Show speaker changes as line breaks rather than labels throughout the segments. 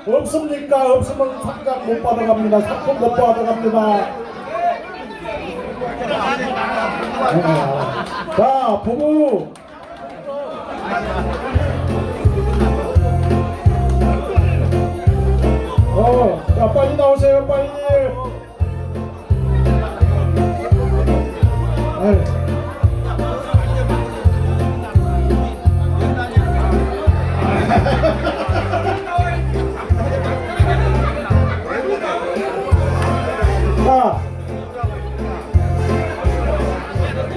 없습니까? 없으면 상장 못 받아갑니다. 상품 못 받아갑니다. 자, 부부. 자, 빨리 나오세요, 빨리.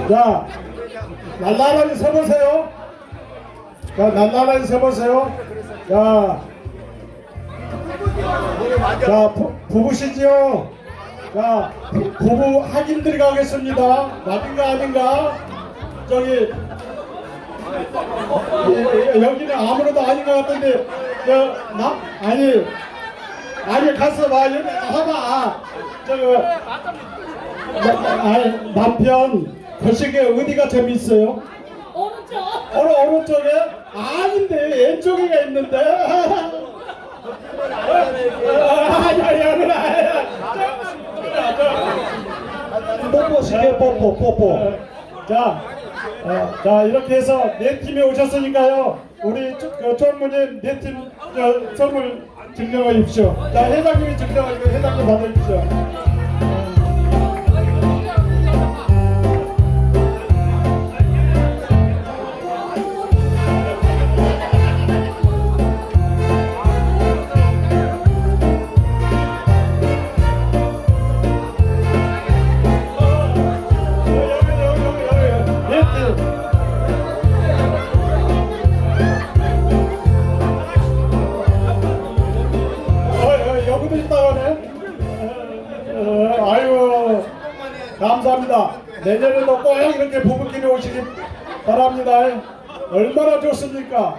자, 날라라니 서보세요. 자, 날라라니 서보세요. 자, 부부시지요? 자, 부부 확인 들어가겠습니다. 맞은가 아닌가? 저기, 여기는 아무래도 아닌 것 같은데, 아니, 가서 봐. 여기 봐봐. 남편, 거시기 어디가 재밌어요?
오른쪽.
오른쪽에? 아닌데, 왼쪽에가 있는데. 뽀뽀 시켜, 뽀뽀. 자, 이렇게 해서 네 팀이 오셨으니까요. 우리 총무님 네 팀 선물 증정해 주십시오. 자, 회장님이 증정하고 회장님 받아주십시오. 여기도 있다가네. 아유, 감사합니다. 내년에도 꼭 이렇게 부부끼리 오시기 바랍니다. 얼마나 좋습니까?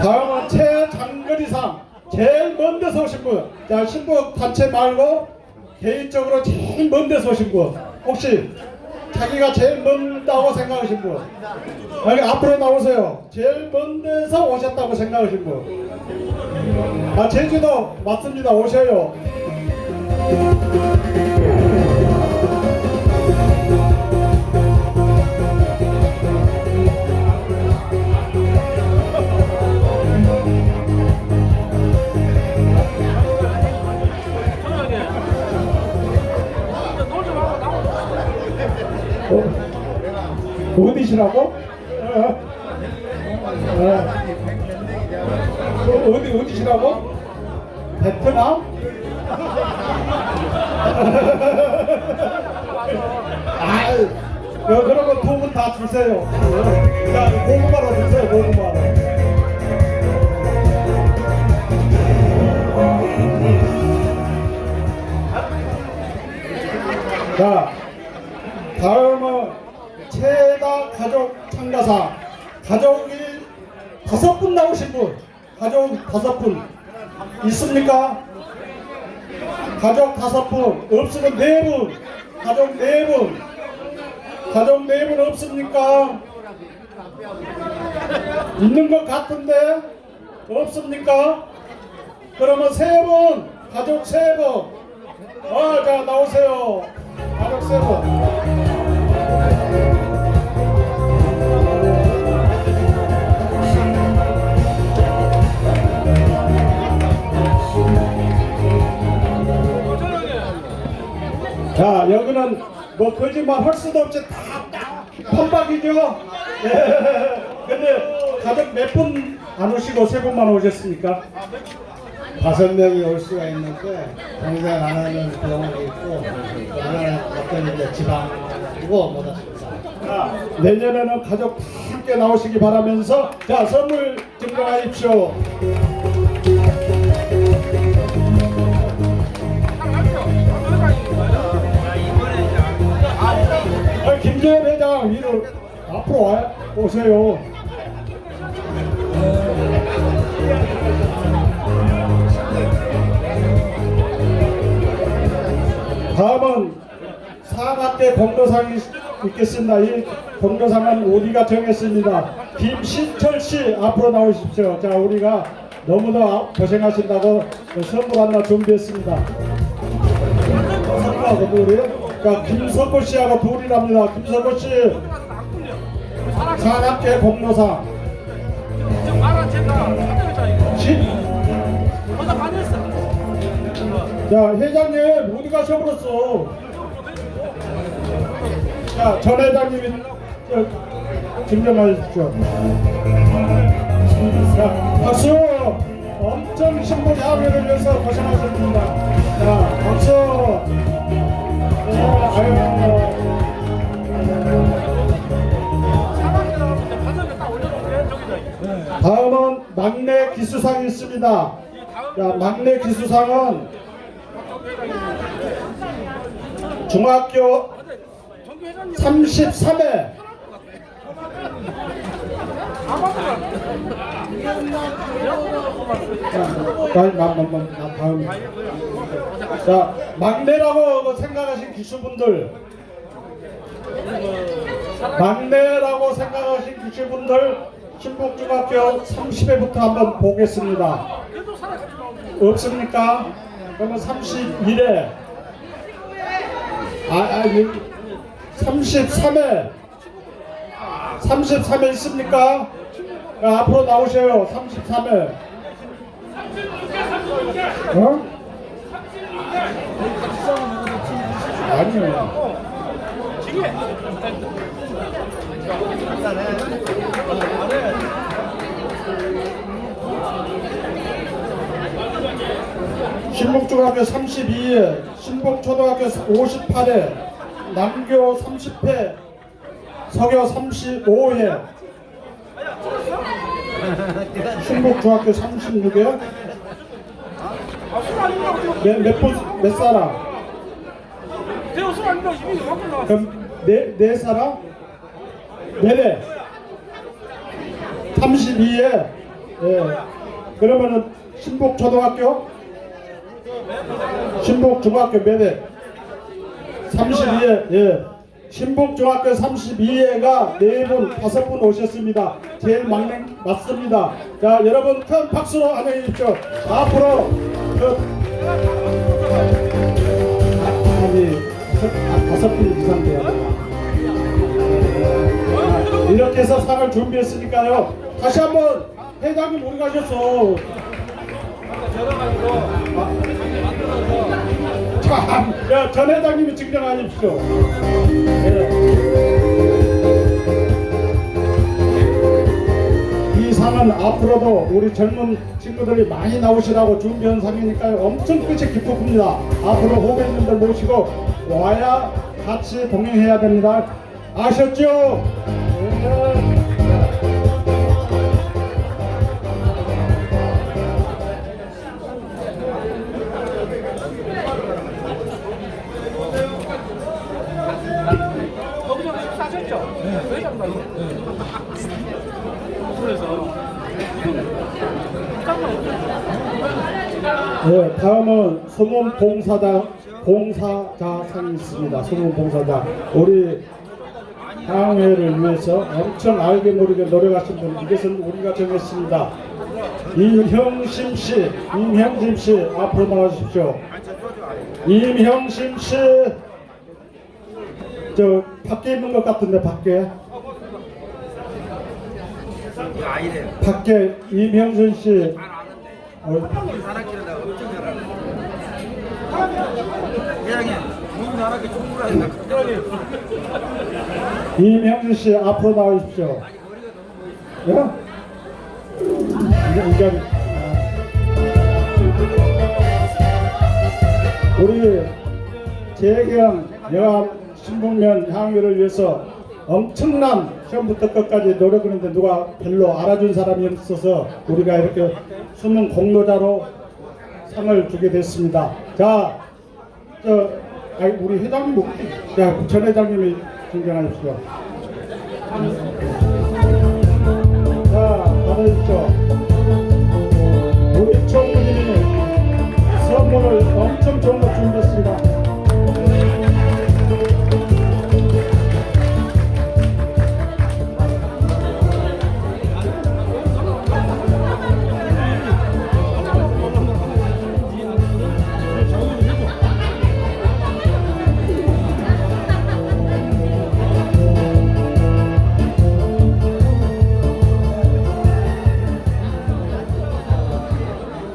다음은 최장거리상 제일 먼 데서 오신 분. 자, 신부 단체 말고 개인적으로 제일 먼 데서 오신 분. 혹시 자기가 제일 먼다고 생각하신 분? 여기 앞으로 나오세요. 제일 먼 데서 오셨다고 생각하신 분. 제주도 맞습니다. 오셔요. 어디시라고? 어디시라고? 베트남? 아유, 그러면 두 분 다 주세요. 자, 고구마로 주세요, 고구마로. 자, 다음은 최다 가족 참가상. 가족이 5분 나오신 분. 가족 5분 있습니까? 가족 5분 없으면 4분. 가족 4분. 가족 4분 없습니까? 있는 것 같은데 없습니까? 그러면 3분. 가족 3분. 자, 나오세요. 가족 3분. 자, 여기는 뭐 거짓말 할 수도 없이 다 판박이죠. 근데 가족 몇 분 안 오시고 3분만 오셨습니까?
5명이 올 수가 있는데 동생 하나는 병원에 있고 하나는 어떤 이제 지방이고 못 왔습니다.
자, 내년에는 가족 다 함께 나오시기 바라면서 자, 선물 증정하십시오. 김재현 회장 위로 앞으로 오세요. 다음은 사각대 공로상이 있겠습니다. 이 공로상은 우리가 정했습니다. 김신철 씨 앞으로 나오십시오. 자, 우리가 너무나 고생하신다고 선물 하나 준비했습니다. 선물하고 둘이. 자, 김석호 씨하고 둘이랍니다. 김석호 씨 산악회 공로상. 자, 회장님 어디 가셔버렸어? 자, 전 회장님이 증정하십시오. 자, 박수! 엄청 신분 향유를 위해서 고생하셨습니다. 자, 박수! 네, 아유. 다음은 막내 기수상이 있습니다. 자, 막내 기수상은 중학교 33회 자, 막내라고 생각하신 기수분들, 막내라고 생각하신 기수분들 신북중학교 30회부터 한번 보겠습니다. 없습니까? 그러면 31회 33회 33회 있습니까? 야, 앞으로 나오세요. 33회. 어? 아니요. 신북중학교 32회, 신북초등학교 58회, 남교 30회, 서교 35회, 신북중학교 36회. 몇 사람? 그럼 네 사람? 네네. 32회. 예. 그러면은 신북초등학교? 신북중학교 몇 회? 32회. 예. 신북중학교 32회가 4분, 5분 오셨습니다. 제일 막내 맞습니다. 자, 여러분 큰 박수로 환영해 주십시오. 앞으로 다섯 분 이상 돼야 돼요. 이렇게 해서 상을 준비했으니까요. 다시 한번 회장님 어디 가셨어? 참, 야, 전 회장님이 증정하십시오. 이 상은 앞으로도 우리 젊은 친구들이 많이 나오시라고 준비한 상이니까요. 엄청 끝이 기쁩니다. 앞으로 후배님들 모시고 와야 같이 동행해야 됩니다. 아셨죠? 네. 네, 다음은 소문 봉사자상이 있습니다. 소문 봉사자. 우리 항해를 위해서 엄청 알게 모르게 노력하신 분, 이것은 우리가 정했습니다. 임형심 씨 앞으로 나와주십시오. 임형심 씨, 저 밖에 있는 것 같은데 밖에. 밖에 임형준 씨. 임형준 씨 앞으로 나오십시오. 예? 이제 우리 재경 여암 신북면 향유를 위해서 엄청난 처음부터 끝까지 노력을 했는데 누가 별로 알아준 사람이 없어서 우리가 이렇게 숨은 공로자로 상을 주게 됐습니다. 자, 우리 회장님, 전 회장님이 증정하십시오. 자, 받아주십시오. 우리 총무님이 선물을 엄청 좋은 거 준비했습니다.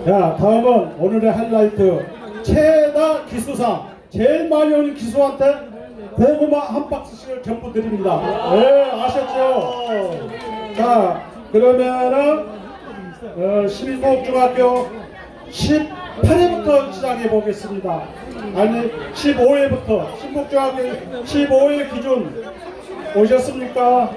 자, 다음은 오늘의 하이라이트 최다 기수상 제일 많이 오는 기수한테 고구마 한 박스씩을 전부 드립니다. 네, 아셨죠? 자, 그러면은 신북중학교 18회부터 시작해 보겠습니다. 아니 15회부터 신북중학교 15회 기준 오셨습니까?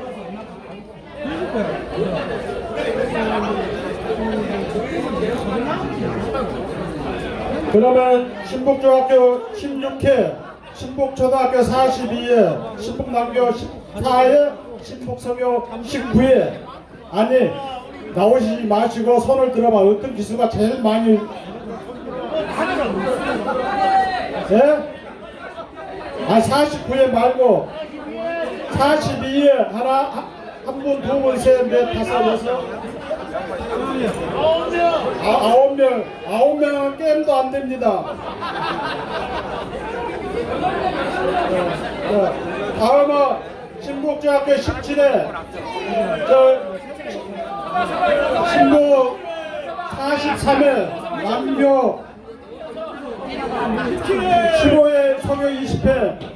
그러면 신북중학교 16회, 신북초등학교 42회, 신북남교 14회, 신북서교 19회. 아니 나오시지 마시고 손을 들어봐. 어떤 기수가 제일 많이 예? 아 49회 말고 42회 하나 한 분, 두 분, 셋, 넷, 다섯, 여섯, 9명 게임도 안 됩니다. 다음은 신북중학교 17회 신북 43회 남교 15회 서교 20회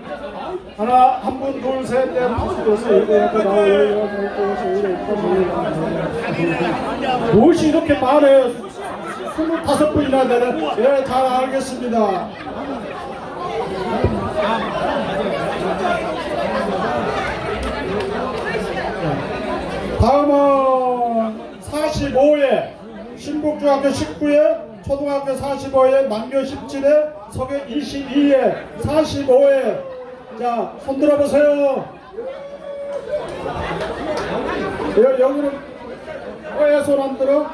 하나 한 분 둘 셋 넷 다섯 여섯 일곱 여덟 아홉 열 열한 열두 무엇이 이렇게 많아요? 25분이나 되는. 예, 잘 알겠습니다. 다음은 45회 신북중학교 19회 초등학교 45회 남교 17회 서교 22회 45회. 자, 손 들어보세요. 여기는 왜 손 안 들어?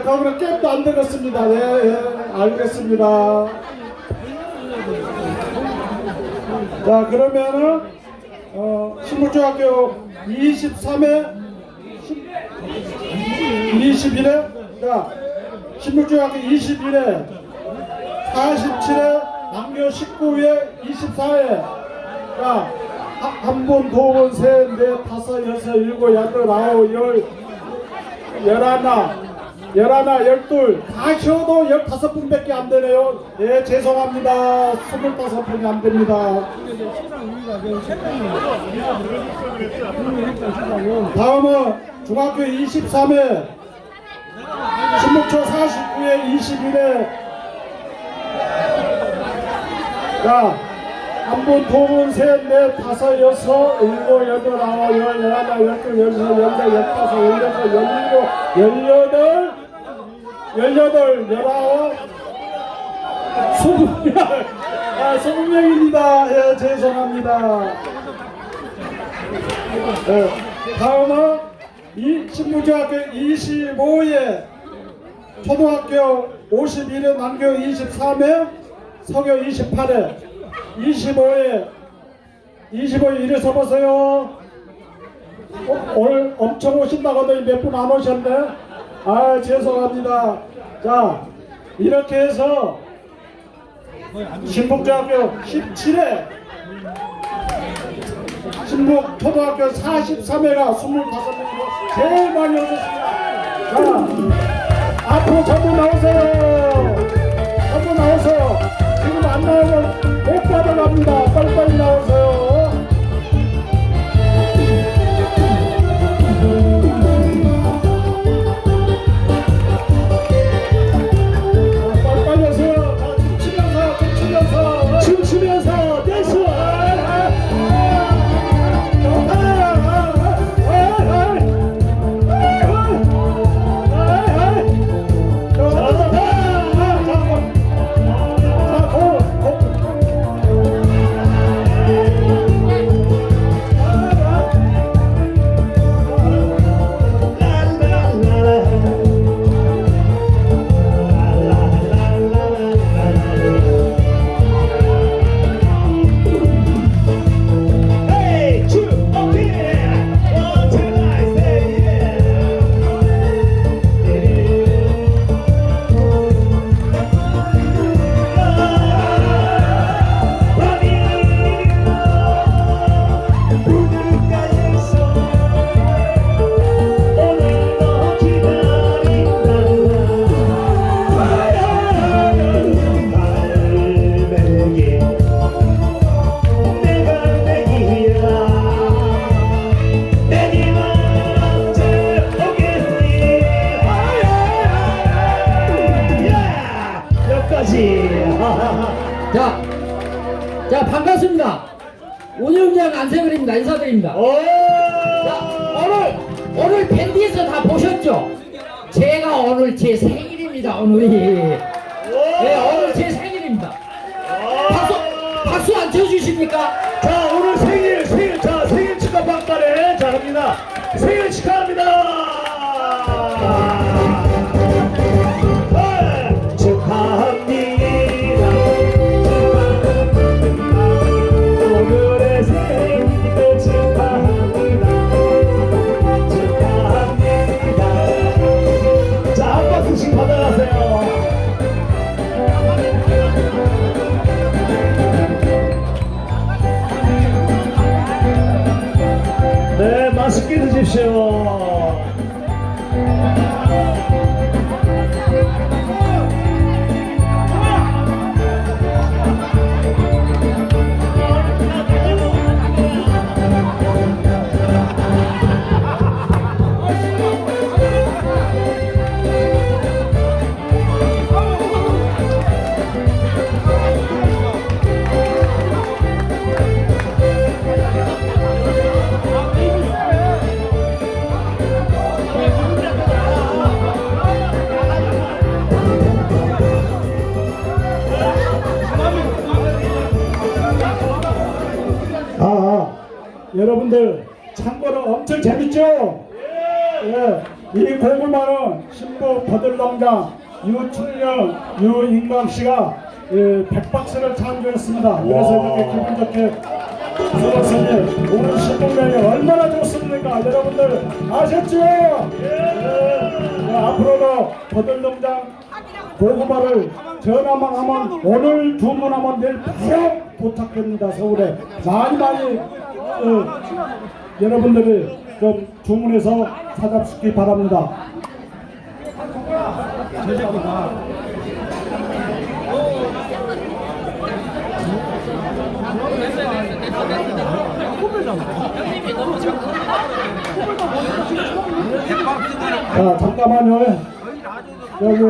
거기는 게임도 안 들었습니다. 예, 알겠습니다. 자, 그러면은 신북중학교 23회 21회 자, 신북중학교 21회 47회 남교 19회 24회 자, 한 분, 두 분, 셋, 넷, 다섯, 여섯, 일곱, 여덟, 아홉, 열, 열하나, 열둘 다 쉬어도 15분밖에 안 되네요. 예, 죄송합니다. 25분이 안 됩니다. 다음은 중학교 23회 신북초 49회 21회 자, 한 분, 두 분, 셋, 넷, 다섯, 여섯, 일곱, 여덟, 아홉, 열, 열하나, 열둘, 열셋, 열넷, 열다섯, 열여섯, 열일곱, 열여덟, 열아홉, 20명. 20명입니다. 예, 죄송합니다. 예, 다음은 신북중학교 25회, 초등학교 51회, 남교 23회, 서교 28회. 25회 일어서 보세요. 오늘 엄청 오신다고 하더니 몇 분 안 오셨네. 아, 죄송합니다. 자, 이렇게 해서 신북중학교 17회 신북초등학교 43회가 25명이고 제일 많이 오셨습니다. 자, 앞으로 전부 나오세요. 전부 나오세요. 지금 안 나오면 못 받아갑니다. 빨리빨리 나오세요. 빨리빨리 오세요. 춤추면서 댄스. 좋다.
자, 반갑습니다. 운영장 안세근입니다. 인사드립니다. 자, 오늘 밴드에서 다 보셨죠? 제가 오늘 제 생일입니다. 오늘이. 네, 오늘 제 생일입니다. 박수 안 쳐주십니까?
자, 오늘 생일, 자, 생일 축하 박발에 자, 합니다. 생일 축하합니다. 네, 축하합니다. 오늘의 생일을 축하합니다. 축하합니다. 자, 한 박수씩 받아가세요. 네, 맛있게 드십시오.
여러분들 참고로 엄청 재밌죠? 예, 이 고구마는 신부 거들농장 유충령 유인광 씨가 백박스를 창조했습니다. 그래서 이렇게 기분 좋게 들었으니 오늘 신부명이 얼마나 좋습니까? 여러분들 아셨죠? 예, 앞으로도 거들농장 고구마를 전화만 하면 오늘 주문하면 내일 바로 도착됩니다. 서울에 많이 여러분들이 좀 주문해서 사잡수기 바랍니다. 자, 잠깐만요. 여기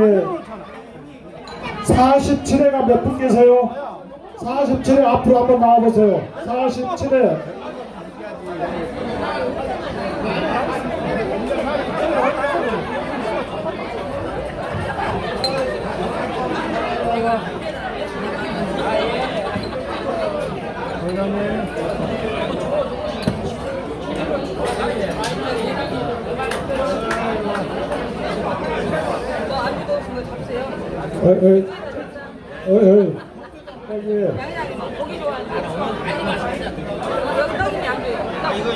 47회가 몇 분 계세요? 47회 앞으로 한번 나와보세요. 47회.
고기 좋아하는 여기 떡이 양조예요. 이거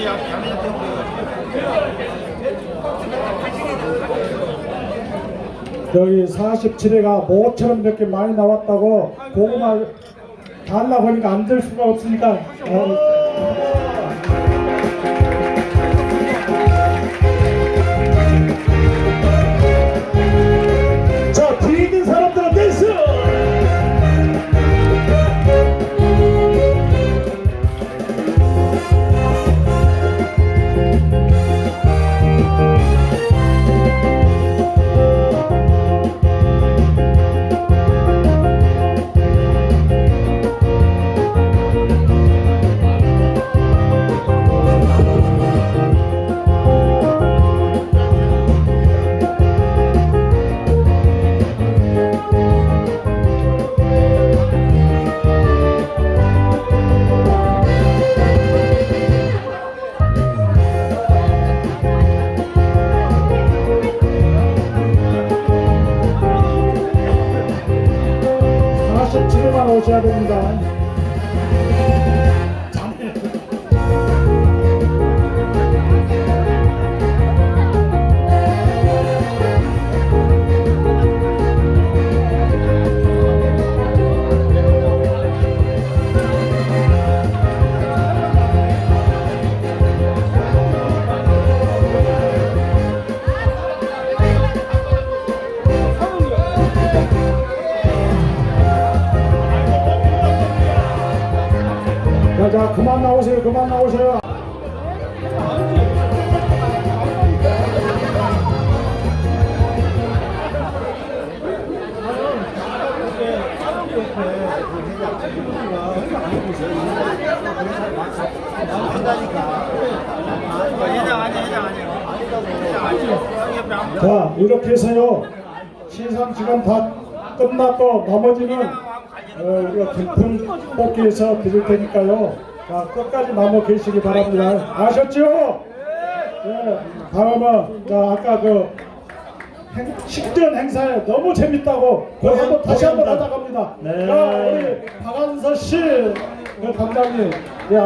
여기 47회가 모처럼 이렇게 많이 나왔다고 고구마 달라고 하니까 안 될 수가 없으니까
자, 뒤에 있는 사람들은 댄스!
집에만 오셔야 됩니다. 자, 그만 나오세요. 그만 나오세요. 자, 이렇게 해서요. 시상 시간 다 끝났고 나머지는 우리가 경품 뽑기에서 드릴 테니까요. 자, 끝까지 남아 계시기 바랍니다. 아셨죠? 네. 다음은 자, 아까 그 식전 행사에 너무 재밌다고 그거 한번 다시 한번 하자 갑니다.
네.
자, 우리 박한서 씨, 그 단장님, 네,